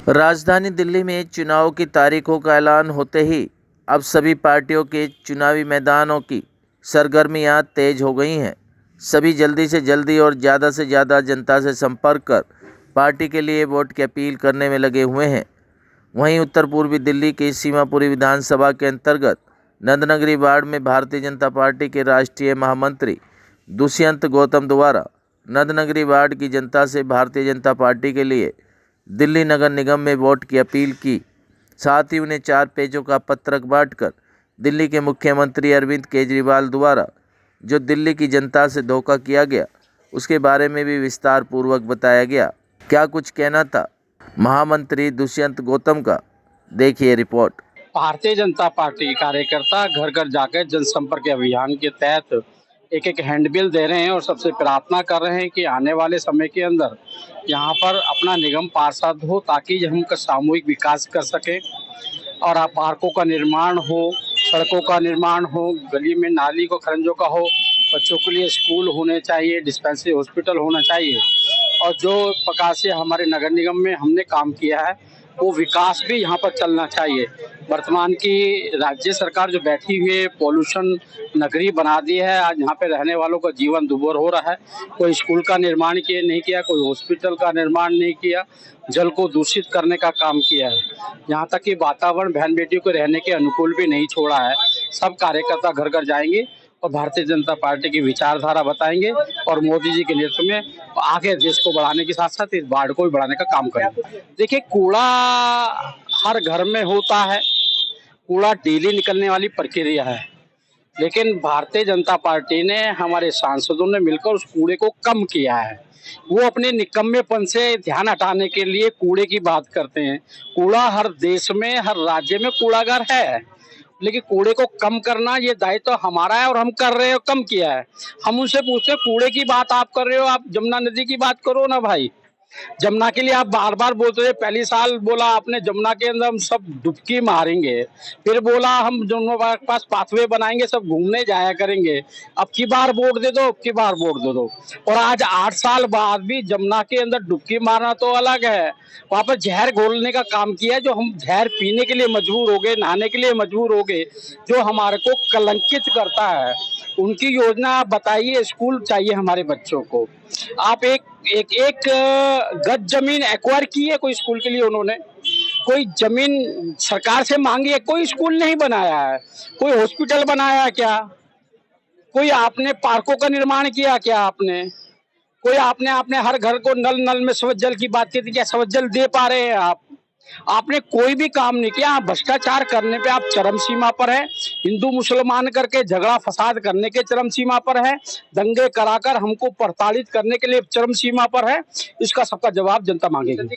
राजधानी दिल्ली में चुनाव की तारीखों का ऐलान होते ही अब सभी पार्टियों के चुनावी मैदानों की सरगर्मियां तेज हो गई हैं। सभी जल्दी से जल्दी और ज़्यादा से ज़्यादा जनता से संपर्क कर पार्टी के लिए वोट की अपील करने में लगे हुए हैं। वहीं उत्तर पूर्वी दिल्ली की सीमापुरी विधानसभा के अंतर्गत नंदनगरी वार्ड में भारतीय जनता पार्टी के राष्ट्रीय महामंत्री दुष्यंत गौतम द्वारा नंदनगरी वार्ड की जनता से भारतीय जनता पार्टी के लिए दिल्ली नगर निगम में वोट की अपील की। साथ ही उन्हें 4 पेजों का पत्रक बांटकर दिल्ली के मुख्यमंत्री अरविंद केजरीवाल द्वारा जो दिल्ली की जनता से धोखा किया गया उसके बारे में भी विस्तार पूर्वक बताया गया। क्या कुछ कहना था महामंत्री दुष्यंत गौतम का, देखिए रिपोर्ट। भारतीय जनता पार्टी कार्यकर्ता घर घर जाकर जनसंपर्क अभियान के तहत एक एक हैंडबिल दे रहे हैं और सबसे प्रार्थना कर रहे हैं कि आने वाले समय के अंदर यहाँ पर अपना निगम पार्षद हो ताकि हम सामूहिक विकास कर सकें और पार्कों का निर्माण हो, सड़कों का निर्माण हो, गली में नाली को खरंजों का हो, बच्चों के लिए स्कूल होने चाहिए, डिस्पेंसरी हॉस्पिटल होना चाहिए और जो प्रकार से हमारे नगर निगम में हमने काम किया है वो विकास भी यहाँ पर चलना चाहिए। वर्तमान की राज्य सरकार जो बैठी हुई है पॉल्यूशन नगरी बना दी है। आज यहाँ पे रहने वालों का जीवन दुभर हो रहा है। कोई स्कूल का निर्माण नहीं किया, कोई हॉस्पिटल का निर्माण नहीं किया, जल को दूषित करने का काम किया है। यहाँ तक कि वातावरण बहन बेटियों को रहने के अनुकूल भी नहीं छोड़ा है। सब कार्यकर्ता घर घर जाएंगे और भारतीय जनता पार्टी की विचारधारा बताएंगे और मोदी जी के नेतृत्व में आगे देश को बढ़ाने के साथ साथ इस वार्ड को भी बढ़ाने का काम करेंगे। देखिए, कूड़ा हर घर में होता है, कूड़ा डेली निकलने वाली प्रक्रिया है, लेकिन भारतीय जनता पार्टी ने, हमारे सांसदों ने मिलकर उस कूड़े को कम किया है। वो अपने निकम्मेपन से ध्यान हटाने के लिए कूड़े की बात करते हैं। कूड़ा हर देश में, हर राज्य में कूड़ाघर है, लेकिन कूड़े को कम करना ये दायित्व तो हमारा है और हम कर रहे हो, कम किया है। हम उनसे पूछते कूड़े की बात आप कर रहे हो, आप जमुना नदी की बात करो ना भाई। जमुना के लिए आप बार बार बोलते रहे। पहली साल बोला आपने जमुना के अंदर हम सब डुबकी मारेंगे, फिर बोला हम जमुना के पास पाथवे बनाएंगे, सब घूमने जाया करेंगे। अब की बार वोट दे दो, अब की बार वोट दे दो। और आज 8 साल बाद भी जमुना के अंदर डुबकी मारना तो अलग है, वहां पर जहर घोलने का काम किया। जो हम जहर पीने के लिए मजबूर हो गए, नहाने के लिए मजबूर हो गए, जो हमारे को कलंकित करता है। उनकी योजना आप बताइए। स्कूल चाहिए हमारे बच्चों को, आप एक गज जमीन एक्वायर की है कोई स्कूल के लिए? उन्होंने कोई जमीन सरकार से मांगी है? कोई स्कूल नहीं बनाया है। कोई हॉस्पिटल बनाया क्या? कोई आपने पार्कों का निर्माण किया क्या? आपने कोई आपने हर घर को नल में स्वच्छ जल की बात की थी, क्या स्वच्छ जल दे पा रहे हैं आप? आपने कोई भी काम नहीं किया। भ्रष्टाचार करने पे आप चरम सीमा पर है, हिंदू मुसलमान करके झगड़ा फसाद करने के चरम सीमा पर है, दंगे कराकर हमको प्रताड़ित करने के लिए चरम सीमा पर है। इसका सबका जवाब जनता मांगेगी।